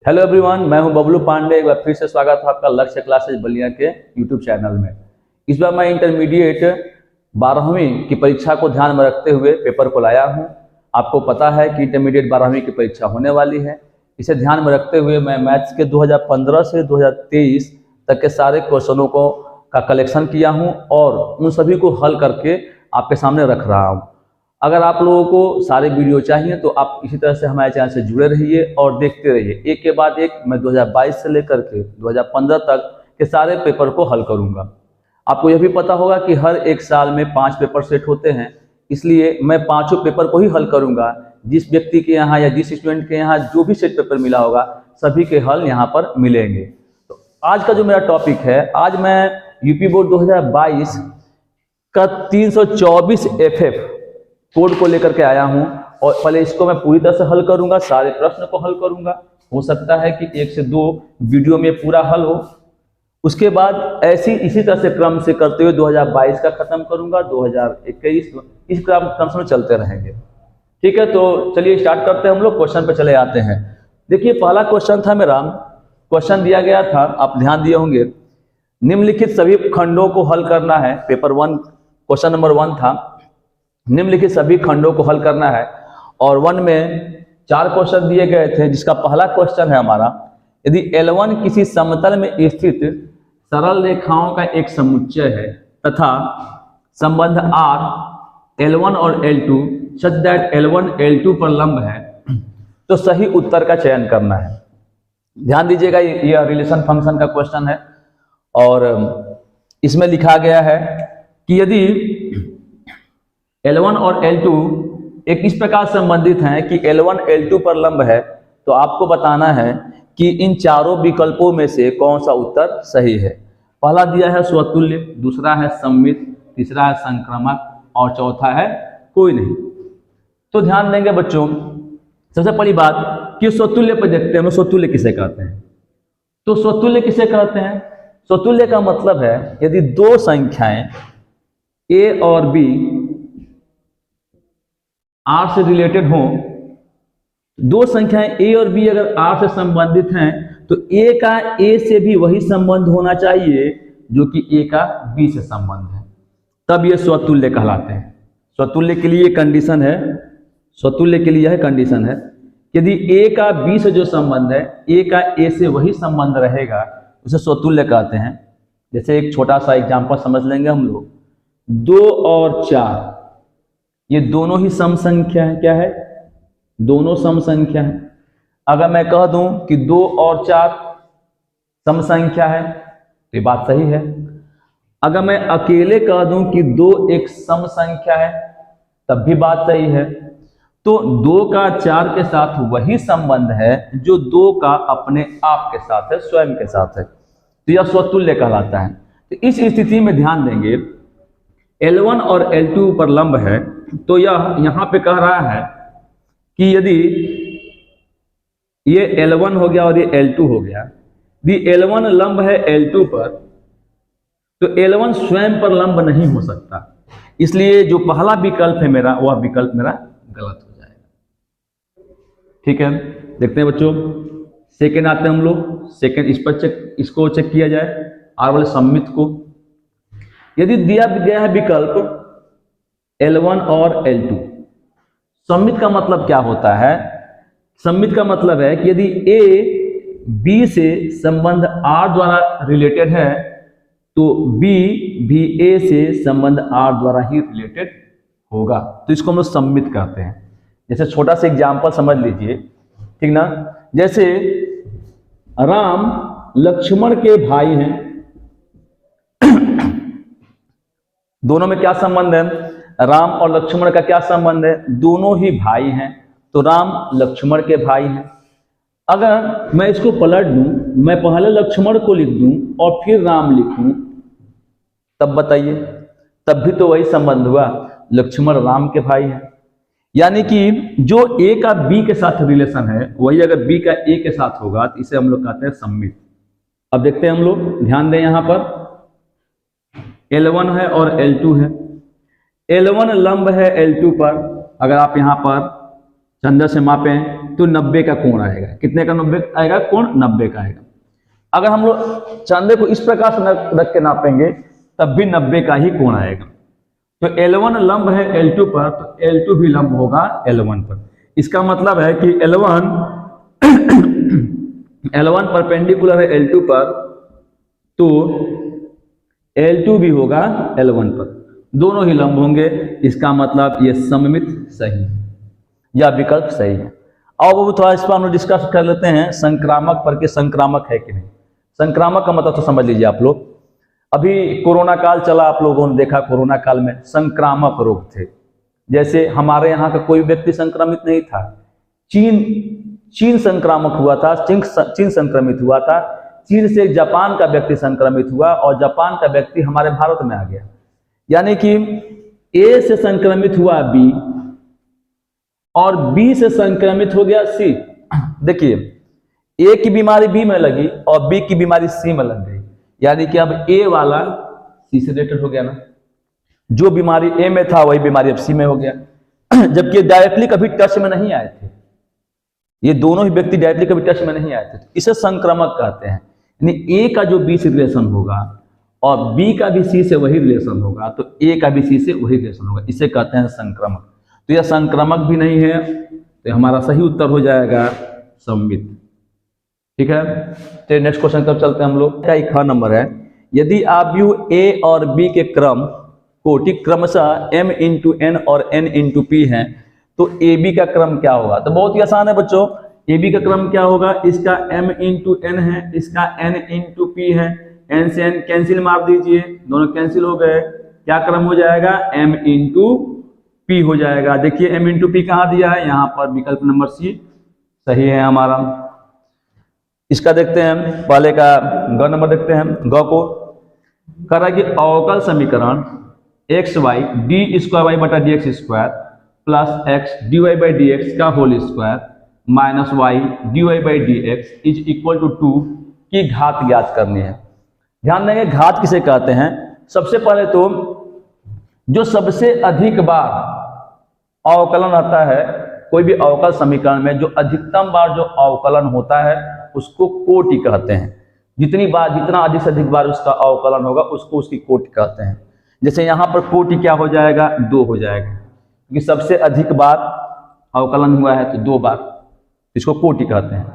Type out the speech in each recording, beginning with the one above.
Hello everyone, मैं हूं बबलू पांडे। एक बार फिर से स्वागत है आपका लक्ष्य क्लासेस बलिया के यूट्यूब चैनल में। इस बार मैं इंटरमीडिएट 12वीं की परीक्षा को ध्यान में रखते हुए पेपर को लाया हूं। आपको पता है कि इंटरमीडिएट 12वीं की परीक्षा होने वाली है। इसे ध्यान में रखते हुए मैं मैथ्स के 2015 से 2023 तक के सारे क्वेश्चनों को का कलेक्शन किया हूँ और उन सभी को हल करके आपके सामने रख रहा हूँ। अगर आप लोगों को सारे वीडियो चाहिए तो आप इसी तरह से हमारे चैनल से जुड़े रहिए और देखते रहिए। एक के बाद एक मैं 2022 से लेकर के 2015 तक के सारे पेपर को हल करूंगा। आपको यह भी पता होगा कि हर एक साल में 5 पेपर सेट होते हैं, इसलिए मैं 5 पेपर को ही हल करूंगा। जिस व्यक्ति के यहाँ या जिस स्टूडेंट के यहाँ जो भी सेट पेपर मिला होगा सभी के हल यहाँ पर मिलेंगे। तो आज का जो मेरा टॉपिक है, आज मैं यूपी बोर्ड 2022 का 324 FF कोड को लेकर के आया हूं और पहले इसको मैं पूरी तरह से हल करूंगा, सारे प्रश्न को हल करूंगा। हो सकता है कि 1 से 2 वीडियो में पूरा हल हो। उसके बाद इसी तरह से क्रम से करते हुए 2022 का खत्म करूंगा, 2021 इस क्रम से चलते रहेंगे। ठीक है, तो चलिए स्टार्ट करते हैं। हम लोग क्वेश्चन पे चले आते हैं। देखिए, पहला क्वेश्चन था मेरा, क्वेश्चन दिया गया था, आप ध्यान दिए होंगे, निम्नलिखित सभी खंडों को हल करना है। पेपर 1 क्वेश्चन नंबर 1 था, निम्नलिखित सभी खंडों को हल करना है। और 1 में 4 क्वेश्चन दिए गए थे, जिसका पहला क्वेश्चन है हमारा, यदि L1 किसी समतल में स्थित सरल रेखाओं का एक समुच्चय है तथा संबंध R L1 और L2 such that L1 L2 पर लंब है, तो सही उत्तर का चयन करना है। ध्यान दीजिएगा, यह रिलेशन फंक्शन का क्वेश्चन है और इसमें लिखा गया है कि यदि L1 और L2 एक इस प्रकार संबंधित हैं कि L1 L2 पर लंब है, तो आपको बताना है कि इन चारों विकल्पों में से कौन सा उत्तर सही है। पहला दिया है स्वतुल्य, दूसरा है सममित, तीसरा है संक्रामक और चौथा है कोई नहीं। तो ध्यान देंगे बच्चों, सबसे पहली बात कि स्वतुल्य पर देखते हैं। स्वतुल्य किसे कहते हैं? तो स्वतुल्य किसे कहते हैं? स्वतुल्य का मतलब है यदि 2 संख्याएं A और B R से रिलेटेड हो, 2 संख्याएं A और B अगर R से संबंधित हैं तो A का A से भी वही संबंध होना चाहिए जो कि A का B से संबंध है, तब ये स्वतुल्य कहलाते हैं। स्वतुल्य के लिए कंडीशन है, स्वतुल्य के लिए यह कंडीशन है, यदि A का B से जो संबंध है, A का A से वही संबंध रहेगा, उसे स्वतुल्य कहते हैं। जैसे एक छोटा सा एग्जांपल समझ लेंगे हम लोग, 2 और 4 ये दोनों ही सम संख्या है। क्या है? दोनों सम संख्या है। अगर मैं कह दूं कि 2 और 4 सम संख्या है तो ये बात सही है। अगर मैं अकेले कह दूं कि 2 एक सम संख्या है तब भी बात सही है। तो 2 का 4 के साथ वही संबंध है जो 2 का अपने आप के साथ है, स्वयं के साथ है, तो यह स्वतुल्य कहलाता है। तो इस स्थिति में ध्यान देंगे, L1 और L2 पर लंब है, तो यह यहां पे कह रहा है कि यदि ये L1 हो गया और ये L2 हो गया, यदि L1 लंब है L2 पर, तो L1 स्वयं पर लंब नहीं हो सकता। इसलिए जो पहला विकल्प है मेरा, वह विकल्प मेरा गलत हो जाएगा। ठीक है, देखते हैं बच्चों, सेकेंड आते हैं हम लोग। सेकेंड इस पर इसको चेक किया जाए, आर वाले सममित को। यदि दिया गया है विकल्प L1 और L2, सममित का मतलब क्या होता है? सममित का मतलब है कि यदि A B से संबंध R द्वारा रिलेटेड है तो B भी A से संबंध R द्वारा ही रिलेटेड होगा, तो इसको हम लोग सममित कहते हैं। जैसे छोटा सा एग्जांपल समझ लीजिए, ठीक ना? जैसे राम लक्ष्मण के भाई हैं, दोनों में क्या संबंध है? राम और लक्ष्मण का क्या संबंध है? दोनों ही भाई हैं, तो राम लक्ष्मण के भाई हैं। अगर मैं इसको पलट दूं, मैं पहले लक्ष्मण को लिख दूं और फिर राम लिखूं, तब बताइए, तब भी तो वही संबंध हुआ, लक्ष्मण राम के भाई हैं। यानी कि जो A का B के साथ रिलेशन है वही अगर B का A के साथ होगा तो इसे हम लोग कहते हैं सममित। अब देखते हैं हम लोग, ध्यान दें, यहां पर L1 है और L2 है। L1 लंब है L2 पर, अगर आप यहां पर चंदा से मापें तो 90 का कोण आएगा। कितने का 90 आएगा? कोण 90 का आएगा। अगर हम लोग चंदे को इस प्रकार से रख के नापेंगे तब भी 90 का ही कोण आएगा। तो L1 लंब है L2 पर, तो L2 भी लंब होगा L1 पर। इसका मतलब है कि L1 परपेंडिकुलर है L2 पर, तो L2 भी होगा L1 पर, दोनों ही लंब होंगे। इसका मतलब ये सममित सही है या विकल्प सही है। अब वो थोड़ा इस पर हम लोग डिस्कस कर लेते हैं संक्रामक पर के संक्रामक है कि नहीं। संक्रामक का मतलब तो समझ लीजिए आप लोग। अभी कोरोना काल चला, आप लोगों ने देखा कोरोना काल में संक्रामक रोग थे। जैसे हमारे यहाँ का कोई व्यक्ति संक्रमित नहीं था, चीन संक्रामक हुआ था, चीन संक्रमित हुआ था। चीन से जापान का व्यक्ति संक्रमित हुआ और जापान का व्यक्ति हमारे भारत में आ गया। यानी कि ए से संक्रमित हुआ बी और बी से संक्रमित हो गया सी। देखिए, ए की बीमारी बी में लगी और बी की बीमारी सी में लग गई, यानी कि अब ए वाला सी से रिलेटेड हो गया ना। जो बीमारी ए में था वही बीमारी अब सी में हो गया, जबकि डायरेक्टली कभी टच में नहीं आए थे। ये दोनों ही व्यक्ति डायरेक्टली कभी टच में नहीं आए थे, इसे संक्रमक कहते हैं। यानी ए का जो बी से रिलेशन होगा और बी का भी सी से वही रिलेशन होगा, तो ए का भी सी से वही रिलेशन होगा, इसे कहते हैं संक्रमक। तो यह संक्रमक भी नहीं है, तो हमारा सही उत्तर हो जाएगा सममित। ठीक है, तो नेक्स्ट क्वेश्चन तब चलते हैं हम लोग। क्या ख नंबर है, यदि आव्यूह ए और बी के क्रम को ठीक क्रमशः m इंटू एन और n इंटू पी है, तो ए बी का क्रम क्या होगा? तो बहुत ही आसान है बच्चों। ए बी का क्रम क्या होगा? इसका m इंटू एन है, इसका n इंटू पी है। n से n कैंसिल मार दीजिए, दोनों कैंसिल हो गए। क्या क्रम हो जाएगा? m इंटू पी हो जाएगा। देखिए m इंटू पी कहाँ दिया है? यहाँ पर विकल्प नंबर सी सही है हमारा। इसका देखते हैं, पहले का ग नंबर देखते हैं। ग को कर रहा है कि अवकल समीकरण X Y D square Y बटा D X square plus X D Y by D X का whole square minus Y D Y by D X is equal to 2 की घात ज्ञात करनी है। ध्यान देंगे घात किसे कहते हैं। सबसे पहले तो जो सबसे अधिक बार अवकलन आता है कोई भी अवकल समीकरण में, जो अधिकतम बार जो अवकलन होता है उसको कोटि कहते हैं। जितना अधिक से अधिक बार उसका अवकलन होगा उसको उसकी कोटि कहते हैं। जैसे यहाँ पर कोटि क्या हो जाएगा? 2 हो जाएगा, क्योंकि सबसे अधिक बार अवकलन हुआ है तो 2 बार, इसको कोटि कहते हैं।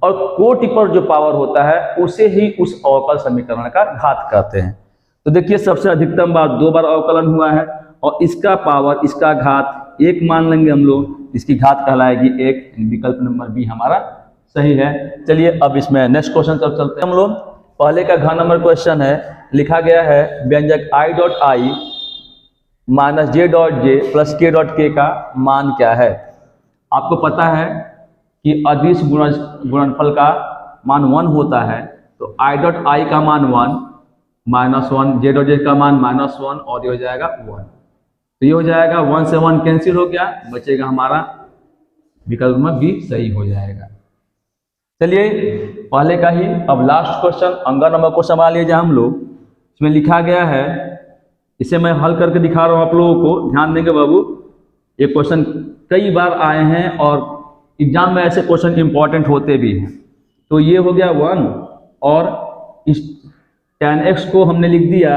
और कोटि पर जो पावर होता है उसे ही उस अवकल समीकरण का घात कहते हैं। तो देखिए सबसे अधिकतम बार 2 बार अवकलन हुआ है और इसका पावर, इसका घात 1 मान लेंगे हम लोग, इसकी घात कहलाएगी 1। विकल्प नंबर बी हमारा सही है। चलिए अब इसमें नेक्स्ट क्वेश्चन तब चलते हैं हम लोग। पहले का घ नंबर क्वेश्चन है, लिखा गया है व्यंजक I dot I minus J dot J plus के डॉट के का मान क्या है। आपको पता है कि अदिश गुणनफल का मान 1 होता है, तो आई डॉट आई का मान 1 माइनस 1, जे डॉट जे का मान माइनस 1 और ये हो जाएगा 1। तो ये हो जाएगा 1 से 1 कैंसिल हो गया, बचेगा हमारा विकल्प में बी सही हो जाएगा। चलिए पहले का ही अब लास्ट क्वेश्चन अंग नंबर को संभाल लीजिए हम लोग। इसमें लिखा गया है, इसे मैं हल करके दिखा रहा हूँ आप लोगों को, ध्यान देंगे बाबू। ये क्वेश्चन कई बार आए हैं और एग्जाम में ऐसे क्वेश्चन इंपॉर्टेंट होते भी हैं। तो ये हो गया 1 और इस tan x को हमने लिख दिया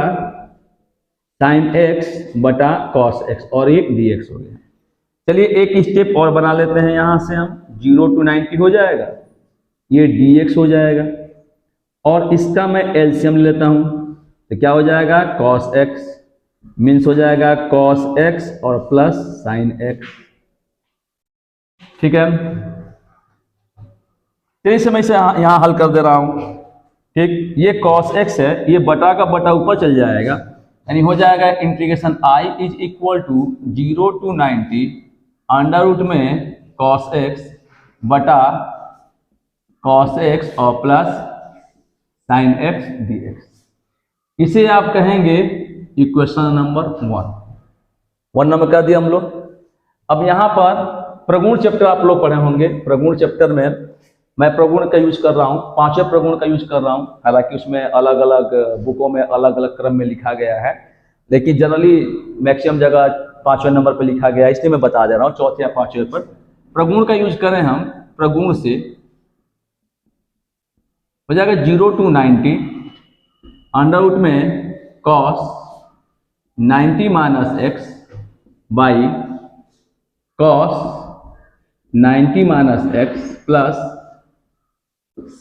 sin x बटा cos x और ये dx हो गया। चलिए एक स्टेप और बना लेते हैं, यहाँ से हम 0 to 90 हो जाएगा, ये dx हो जाएगा और इसका मैं एलसीएम लेता हूं तो क्या हो जाएगा? cos x मीन्स हो जाएगा cos x और प्लस sin x। ठीक है, चलिए इसे मैं इसे यहां हल कर दे रहा हूं। ठीक, ये cos x है, ये बटा का बटा ऊपर चल जाएगा, यानी हो जाएगा integration i is equal to 0 to 90 under root में cos x बटा cos x और प्लस sin x dx। इसे आप कहेंगे इक्वेशन नंबर 1 नंबर कर दिया हम लोग। अब यहाँ पर प्रगुण चैप्टर आप लोग पढ़े होंगे। प्रगुण चैप्टर में मैं प्रगुण का यूज कर रहा हूँ, 5वें प्रगुण का यूज कर रहा हूँ। हालांकि उसमें अलग अलग बुकों में अलग अलग क्रम में लिखा गया है, लेकिन जनरली मैक्सिमम जगह 5वें नंबर पर लिखा गया है, इसलिए मैं बता दे रहा हूँ 4थे या 5वें पर। प्रगुण का यूज करें हम, प्रगुण से हो जाएगा 0 to 90 अंडर रूट में cos 90 minus x by cos 90 minus x plus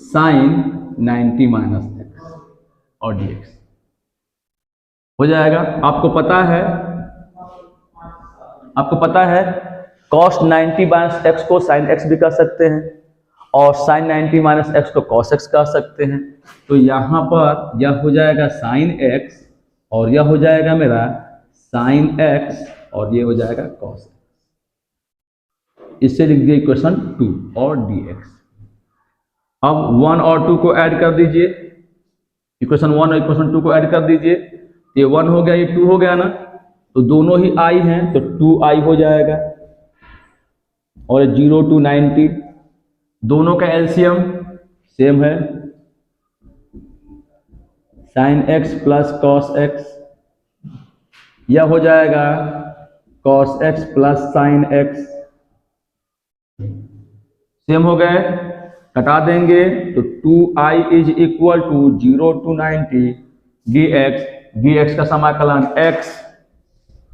sign 90 minus x और dx हो जाएगा। आपको पता है cos 90 माइनस एक्स को sin x भी कर सकते हैं और sin 90 माइनस एक्स को cos x कर सकते हैं। तो यहाँ पर यह हो जाएगा sin x और यह हो जाएगा मेरा sin x और ये हो जाएगा cos x। इससे लिख दिए इक्वेशन 2 और dx। अब 1 और 2 को ऐड कर दीजिए, इक्वेशन 1 और इक्वेशन 2 को ऐड कर दीजिए। ये 1 हो गया, ये 2 हो गया ना, तो दोनों ही i हैं तो 2i हो जाएगा और 0 to 90 दोनों का एलसीएम सेम है, sin x plus cos x, यह हो जाएगा cos x plus sin x, same हो गए, कटा देंगे तो 2i is equal to 0 to 90 dx का समाकलन x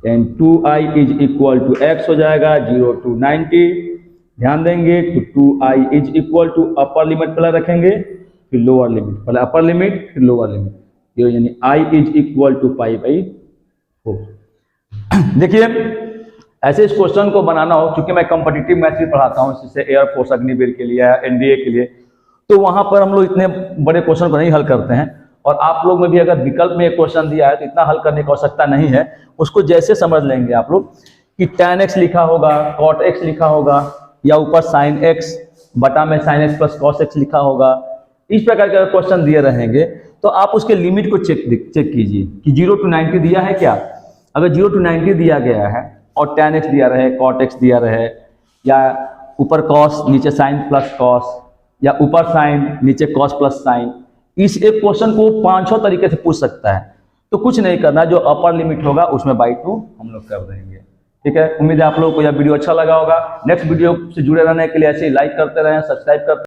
and 2i is equal to x हो जाएगा 0 to 90। ध्यान देंगे तो 2i is equal to upper limit पहले रखेंगे फिर लोअर लिमिट, पहले अपर लिमिट फिर लोअर लिमिट, ये यानी i is equal to pi by 4। देखिए ऐसे इस क्वेश्चन को बनाना हो, क्योंकि मैं कॉम्पिटिटिव मैथ्स भी पढ़ाता हूँ, जैसे एयरफोर्स अग्निवीर के लिए, एनडीए के लिए, तो वहां पर हम लोग इतने बड़े क्वेश्चन को नहीं हल करते हैं। और आप लोग में भी अगर विकल्प में एक क्वेश्चन दिया है तो इतना हल करने की आवश्यकता नहीं है, उसको जैसे समझ लेंगे आप लोग कि tan x लिखा होगा, cot x लिखा होगा या ऊपर sin x बटा में sin x plus cos x लिखा होगा, इस प्रकार के क्वेश्चन दिए रहेंगे तो आप उसके लिमिट को चेक कीजिए कि 0 to 90 दिया है क्या। अगर 0 to 90 दिया गया है और tan x दिया रहे, cot x दिया रहे, या ऊपर cos नीचे sin प्लस cos, या ऊपर sin नीचे cos प्लस sin, इस एक क्वेश्चन को 5-6 तरीके से पूछ सकता है। तो कुछ नहीं करना, जो अपर लिमिट होगा उसमें बाई 2 हम लोग कर देंगे। ठीक है, उम्मीद है आप लोगों को यह वीडियो अच्छा लगा होगा। नेक्स्ट वीडियो से जुड़े रहने के लिए ऐसे ही लाइक करते रहें, सब्सक्राइब करते